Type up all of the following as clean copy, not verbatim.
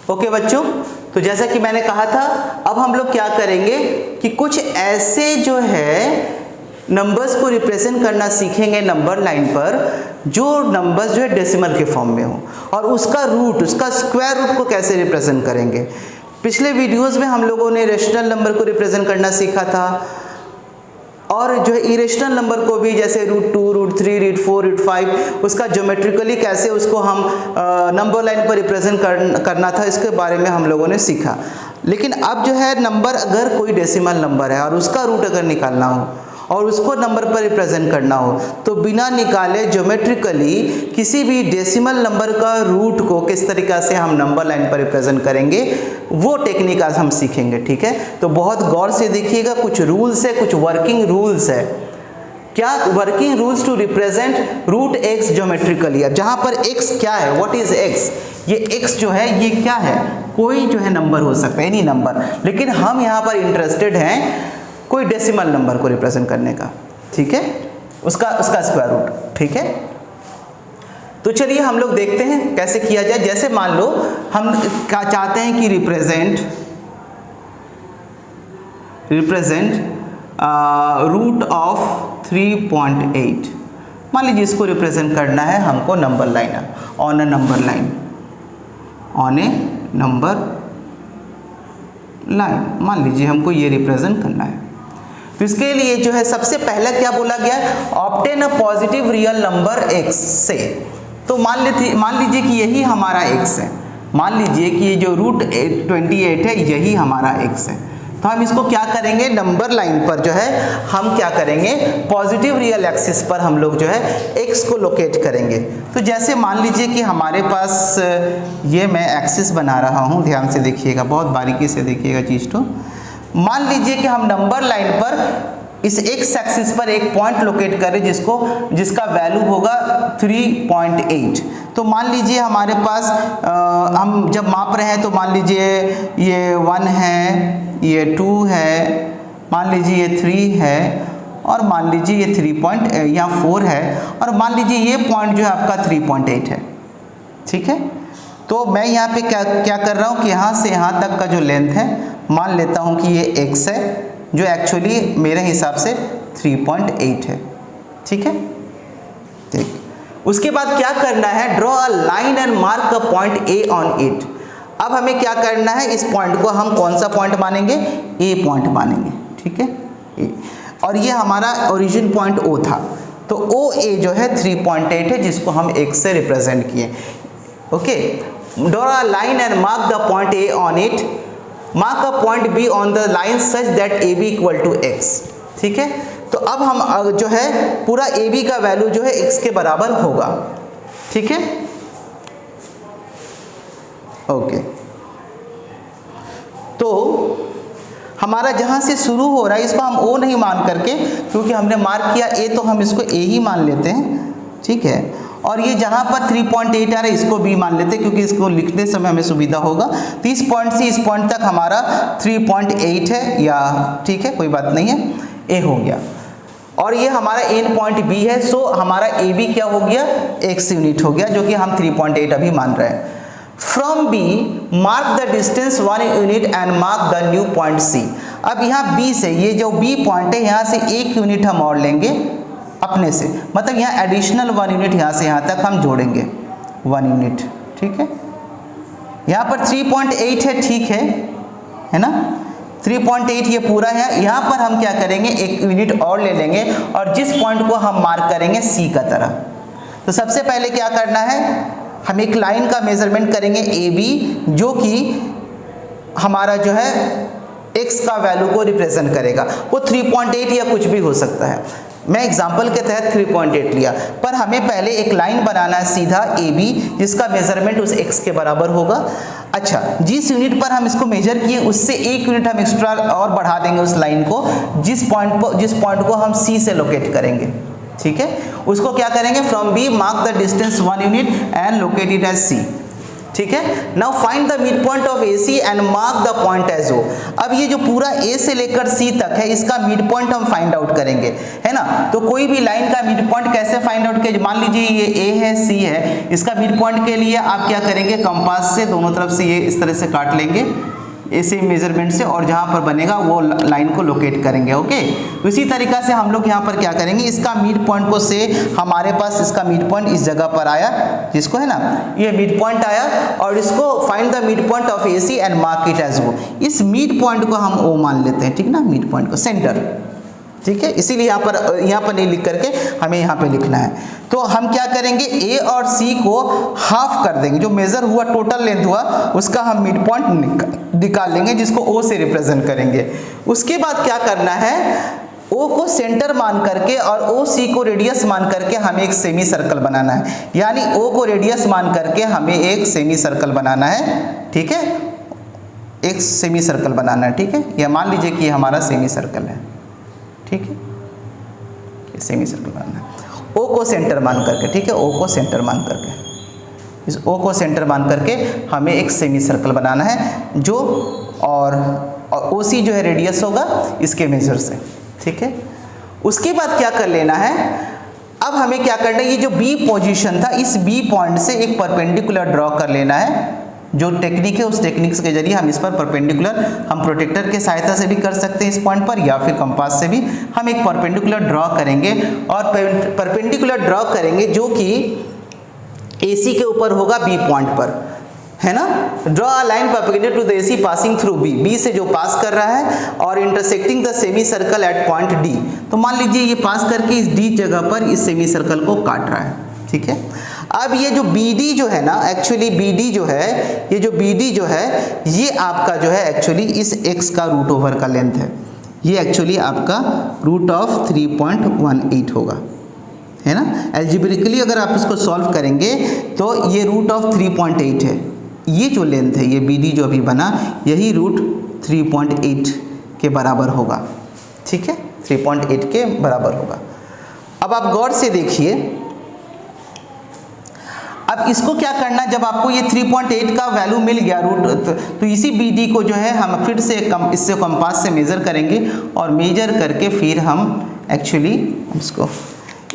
Okay बच्चों, तो जैसा कि मैंने कहा था, अब हम लोग क्या करेंगे कि कुछ ऐसे जो है नंबर्स को रिप्रेजेंट करना सीखेंगे नंबर लाइन पर, जो नंबर्स जो है डेसिमल के फॉर्म में हो, और उसका रूट, उसका स्क्वायर रूट को कैसे रिप्रेजेंट करेंगे। पिछले वीडियोस में हम लोगों ने रेशनल नंबर को रिप्रेजेंट करना सीखा था, और जो है इरेशनल नंबर को भी, जैसे √2, √3, √4, √5, उसका ज्योमेट्रिकली कैसे उसको हम नंबर लाइन पर रिप्रेजेंट करना था, इसके बारे में हम लोगों ने सीखा। लेकिन अब जो है नंबर, अगर कोई डेसिमल नंबर है और उसका रूट अगर निकालना हो और उसको नंबर पर रिप्रेजेंट करना हो, तो बिना निकाले ज्योमेट्रिकली किसी भी डेसिमल नंबर का रूट को किस तरीक़ा से हम नंबर लाइन पर रिप्रेजेंट करेंगे, वो टेक्निक आज हम सीखेंगे। ठीक है, तो बहुत गौर से देखिएगा, कुछ रूल्स है, कुछ वर्किंग रूल्स है। क्या working rules to represent root x geometrically. अब जहाँ पर एक्स क्या है, व्हाट इज एक्स, ये एक्स जो है ये क्या है, कोई जो है नंबर हो सकता है, एनी नंबर, लेकिन हम यहाँ पर इंटरेस्टेड हैं कोई डेसिमल नंबर को रिप्रेजेंट करने का। ठीक है, उसका स्क्वायर रूट। ठीक है, तो चलिए हम लोग देखते हैं कैसे किया जाए। जैसे मान लो हम क्या चाहते हैं कि रिप्रेजेंट रूट ऑफ 3.8, मान लीजिए इसको रिप्रेजेंट करना है हमको number line, on A number line, on A number line, मान लीजिए हमको ये रिप्रेजेंट करना है। तो इसके लिए जो है सबसे पहला क्या बोला गया, obtain a positive real number x से। तो मान लीजिए कि यही हमारा x है, मान लीजिए कि ये जो √28 है यही हमारा x है। तो हम इसको क्या करेंगे, नंबर लाइन पर जो है हम क्या करेंगे, पॉजिटिव रियल एक्सिस पर हम लोग जो है x को लोकेट करेंगे। तो जैसे मान लीजिए कि हमारे पास ये मैं एक्सिस बना रहा हूँ, ध्यान से देखिएगा, बहुत बारीकी से देखिएगा चीज़। तो मान लीजिए कि हम नंबर लाइन पर इस एक्स एक्सिस पर एक पॉइंट लोकेट करें जिसका वैल्यू होगा 3.8। तो मान लीजिए हमारे पास हम जब माप रहे हैं तो मान लीजिए ये 1 है, ये 2 है, मान लीजिए ये 3 है, और मान लीजिए ये यहाँ 4 है, और मान लीजिए ये पॉइंट जो है आपका 3.8 है। ठीक है, तो मैं यहाँ पे क्या कर रहा हूँ कि यहाँ से यहाँ तक का जो लेंथ है, मान लेता हूँ कि ये x है, जो एक्चुअली मेरे हिसाब से 3.8 है। ठीक है, ठीक। उसके बाद क्या करना है, draw a line and mark a point A on it. अब हमें क्या करना है, इस पॉइंट को हम कौन सा पॉइंट मानेंगे, A पॉइंट मानेंगे। ठीक है, A, और ये हमारा ओरिजिन पॉइंट O था, तो OA जो है 3.8 है, जिसको हम x से रिप्रेजेंट किए। Okay, draw a line and mark the point A on it, mark a point B on the line such that AB equal to x। ठीक है, तो अब हम जो है पूरा AB का वैल्यू जो है x के बराबर होगा। ठीक है, ओके, तो हमारा जहां से शुरू हो रहा है इसको हम O नहीं मान करके, क्योंकि हमने मार्क किया A, तो हम इसको A ही मान लेते हैं। ठीक है, और ये जहाँ पर 3.8 आ रहा है इसको B मान लेते हैं, क्योंकि इसको लिखने समय हमें सुविधा होगा। तो इस पॉइंट से इस पॉइंट तक हमारा 3.8 है, या ठीक है कोई बात नहीं है, A हो गया, और ये हमारा एंड पॉइंट B है। सो हमारा AB क्या हो गया, x यूनिट हो गया, जो कि हम 3.8 अभी मान रहे हैं। From B mark the distance 1 unit and mark the new point C। अब यहाँ B से, ये जो B पॉइंट है, यहाँ से 1 यूनिट हम और लेंगे अपने से, मतलब यहाँ एडिशनल 1 यूनिट यहाँ से यहाँ तक हम जोड़ेंगे 1 यूनिट। ठीक है, यहाँ पर 3.8 है, ठीक है ना, 3.8 ये पूरा है। यहाँ पर हम क्या करेंगे, 1 यूनिट और ले लेंगे, और जिस पॉइंट को हम मार्क करेंगे C का तरह। तो सबसे पहले क्या करना है, हम एक लाइन का मेजरमेंट करेंगे AB, जो कि हमारा जो है x का वैल्यू को रिप्रेजेंट करेगा। वो 3.8 या कुछ भी हो सकता है, मैं एग्जाम्पल के तहत 3.8 लिया, पर हमें पहले एक लाइन बनाना है सीधा AB, जिसका मेजरमेंट उस x के बराबर होगा। अच्छा, जिस यूनिट पर हम इसको मेजर किए उससे 1 यूनिट हम एक्स्ट्रा और बढ़ा देंगे उस लाइन को, जिस पॉइंट को हम C से लोकेट करेंगे। ठीक है, उसको क्या करेंगे, from B mark the distance 1 unit and locate it as C। ठीक है। Now find the mid point of AC and mark the point as O। अब ये जो पूरा A से लेकर C तक है, इसका मिड पॉइंट हम फाइंड आउट करेंगे, है ना। तो कोई भी लाइन का मिड पॉइंट कैसे फाइंड आउट किया, मान लीजिए ये A है, C है, इसका मिड पॉइंट के लिए आप क्या करेंगे, कंपास से दोनों तरफ से ये इस तरह से काट लेंगे ऐसे मेजरमेंट से, और जहां पर बनेगा वो लाइन को लोकेट करेंगे। ओके, तो इसी तरीका से हम लोग यहाँ पर क्या करेंगे, इसका मिड पॉइंट को से हमारे पास इसका मिड पॉइंट इस जगह पर आया, जिसको है ना ये मिड पॉइंट आया, और इसको find the mid point of AC and mark it as O। इस मिड पॉइंट को हम O मान लेते हैं, ठीक ना, मिड पॉइंट को सेंटर, ठीक है। इसीलिए यहाँ पर नहीं लिख करके हमें यहाँ पे लिखना है। तो हम क्या करेंगे, A और C को हाफ कर देंगे, जो मेजर हुआ टोटल लेंथ हुआ उसका हम मिड पॉइंट निकाल लेंगे, जिसको O से रिप्रेजेंट करेंगे। उसके बाद क्या करना है, O को सेंटर मान करके और OC को रेडियस मान करके हमें एक सेमी सर्कल बनाना है, यानी O को रेडियस मान करके हमें एक सेमी सर्कल बनाना है, ठीक है, एक सेमी सर्कल बनाना है, ठीक है। या मान लीजिए कि हमारा सेमी सर्कल है, ठीक है, सेमी सर्कल बनाना है, O को सेंटर मान करके, ठीक है, O को सेंटर मान करके, इस O को सेंटर मान करके हमें एक सेमी सर्कल बनाना है, जो और OC जो है रेडियस होगा इसके मेजर से, ठीक है। उसके बाद क्या कर लेना है, अब हमें क्या करना है, ये जो B पोजीशन था, इस B पॉइंट से एक परपेंडिकुलर ड्रॉ कर लेना है। जो टेक्निक है उस टेक्निक के जरिए हम इस पर परपेंडिकुलर, हम प्रोटेक्टर के सहायता से भी कर सकते हैं इस पॉइंट पर, या फिर कंपास से भी हम एक परपेंडिकुलर ड्रॉ करेंगे, और परपेंडिकुलर ड्रॉ करेंगे जो कि AC के ऊपर होगा B पॉइंट पर, है ना। Draw a line perpendicular to the AC passing through B से जो पास कर रहा है, और intersecting the semicircle at point D। तो मान लीजिए ये पास करके इस D जगह पर इस सेमी सर्कल को काट रहा है, ठीक है। अब ये जो BD जो है ना, एक्चुअली BD जो है, ये जो BD जो है, ये आपका जो है एक्चुअली इस x का रूट ओवर का लेंथ है, ये एक्चुअली आपका रूट ऑफ 3.18 होगा, है ना। एल्जेब्रिकली अगर आप इसको सॉल्व करेंगे तो ये रूट ऑफ 3.8 है, ये जो लेंथ है, ये BD जो अभी बना, यही रूट 3.8 के बराबर होगा, ठीक है, 3.8 के बराबर होगा। अब आप गौर से देखिए, अब इसको क्या करना, जब आपको ये 3.8 का वैल्यू मिल गया रूट, तो इसी BD को जो है हम फिर से इससे कंपास से मेज़र करेंगे, और मेजर करके फिर हम एक्चुअली इसको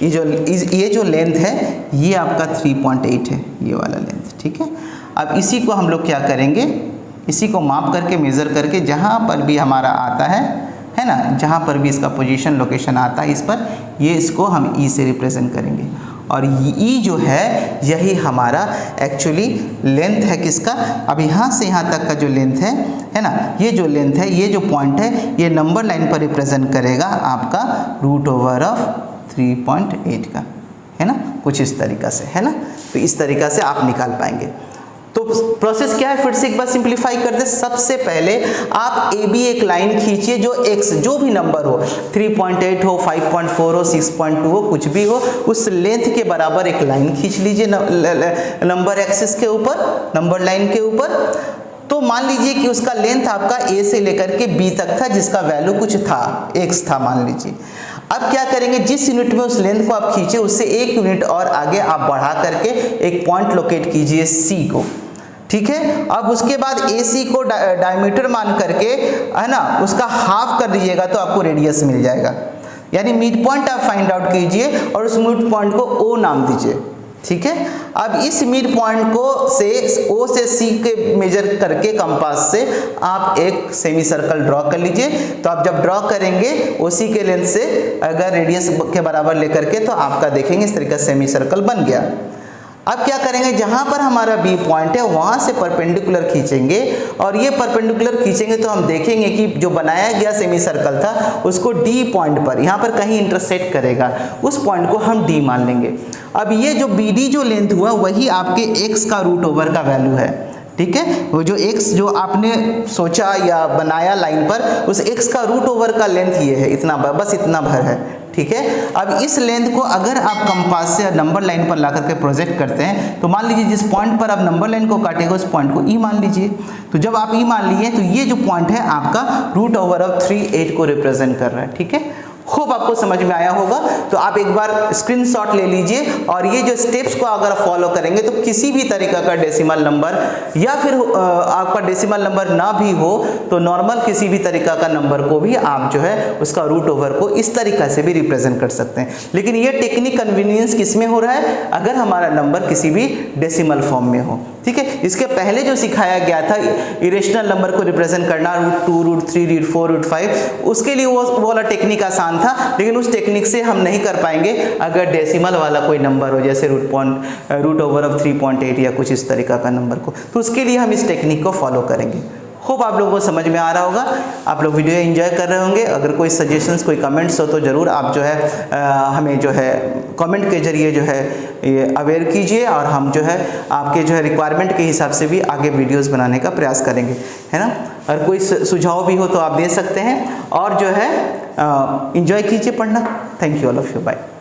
ये जो लेंथ है ये आपका 3.8 है, ये वाला लेंथ, ठीक है। अब इसी को हम लोग क्या करेंगे, इसी को माप करके मेज़र करके जहाँ पर भी हमारा आता है ना, जहाँ पर भी इसका पोजीशन लोकेशन आता है इस पर, ये इसको हम E से रिप्रेजेंट करेंगे, और E जो है यही हमारा एक्चुअली लेंथ है किसका, अब यहाँ से यहाँ तक का जो लेंथ है ना, ये जो लेंथ है, ये जो पॉइंट है, ये नंबर लाइन पर रिप्रेजेंट करेगा आपका रूट ओवर ऑफ 3.8 का, है ना, कुछ इस तरीक़ा से, है ना। तो इस तरीक़ा से आप निकाल पाएंगे। तो प्रोसेस क्या है, फिर से एक बार सिंप्लीफाई कर दे। सबसे पहले आप AB एक लाइन खींचिए, जो x जो भी नंबर हो, 3.8 हो, 5.4 हो, 6.2 हो, कुछ भी हो, उस लेंथ के बराबर एक लाइन खींच लीजिए नंबर एक्सिस के ऊपर, नंबर लाइन के ऊपर। तो मान लीजिए कि उसका लेंथ आपका A से लेकर के B तक था, जिसका वैल्यू कुछ था, x था मान लीजिए। अब क्या करेंगे, जिस यूनिट में उस लेंथ को आप खींचे उससे एक यूनिट और आगे आप बढ़ा करके एक पॉइंट लोकेट कीजिए C को, ठीक है। अब उसके बाद AC को डायमीटर मान करके, है ना, उसका हाफ कर दीजिएगा तो आपको रेडियस मिल जाएगा, यानी मिड पॉइंट आप फाइंड आउट कीजिए और उस मिड पॉइंट को O नाम दीजिए, ठीक है। अब इस मिड पॉइंट को से O से C के मेजर करके कंपास से आप एक सेमी सर्कल ड्रॉ कर लीजिए। तो आप जब ड्रॉ करेंगे OC के लेंथ से अगर रेडियस के बराबर लेकर के, तो आपका देखेंगे इस तरीके से सेमी सर्कल बन गया। अब क्या करेंगे, जहां पर हमारा B पॉइंट है वहां से परपेंडिकुलर खींचेंगे, और ये परपेंडिकुलर खींचेंगे तो हम देखेंगे कि जो बनाया गया सेमी सर्कल था उसको D पॉइंट पर, यहाँ पर कहीं इंटरसेक्ट करेगा, उस पॉइंट को हम D मान लेंगे। अब ये जो BD जो लेंथ हुआ वही आपके x का रूट ओवर का वैल्यू है, ठीक है। वो जो x जो आपने सोचा या बनाया लाइन पर, उस x का रूट ओवर का लेंथ ये है, इतना बस इतना भर है, ठीक है। अब इस लेंथ को अगर आप कंपास से नंबर लाइन पर ला करके प्रोजेक्ट करते हैं, तो मान लीजिए जिस पॉइंट पर आप नंबर लाइन को काटेगा उस पॉइंट को E मान लीजिए। तो जब आप E मान लिए तो ये जो पॉइंट है आपका रूट ओवर ऑफ 3.8 को रिप्रेजेंट कर रहा है, ठीक है। होप आपको समझ में आया होगा। तो आप एक बार स्क्रीनशॉट ले लीजिए और ये जो स्टेप्स को अगर फॉलो करेंगे तो किसी भी तरीका का डेसिमल नंबर या फिर आपका डेसिमल नंबर ना भी हो तो नॉर्मल किसी भी तरीका का नंबर को भी आप जो है उसका रूट ओवर को इस तरीका से भी रिप्रेजेंट कर सकते हैं। लेकिन ये टेक्निक कन्वीनियंस किस में हो रहा है, अगर हमारा नंबर किसी भी डेसिमल फॉर्म में हो। ठीक है, इसके पहले जो सिखाया गया था इरेशनल नंबर को रिप्रेजेंट करना √2, √3, √4, √5, उसके लिए वो वाला टेक्निक आसान था, लेकिन उस टेक्निक से हम नहीं कर पाएंगे अगर डेसिमल वाला कोई नंबर हो, जैसे रूट ओवर ऑफ 3.8 या कुछ इस तरीका का नंबर को, तो उसके लिए हम इस टेक्निक को फॉलो करेंगे। होप आप लोगों को समझ में आ रहा होगा, आप लोग वीडियो एंजॉय कर रहे होंगे। अगर कोई सजेशंस, कोई कमेंट्स हो तो ज़रूर आप जो है हमें जो है कमेंट के जरिए जो है ये अवेयर कीजिए और हम जो है आपके जो है रिक्वायरमेंट के हिसाब से भी आगे वीडियोस बनाने का प्रयास करेंगे, है ना। अगर कोई सुझाव भी हो तो आप दे सकते हैं और जो है एंजॉय कीजिए पढ़ना। Thank you all of you, bye.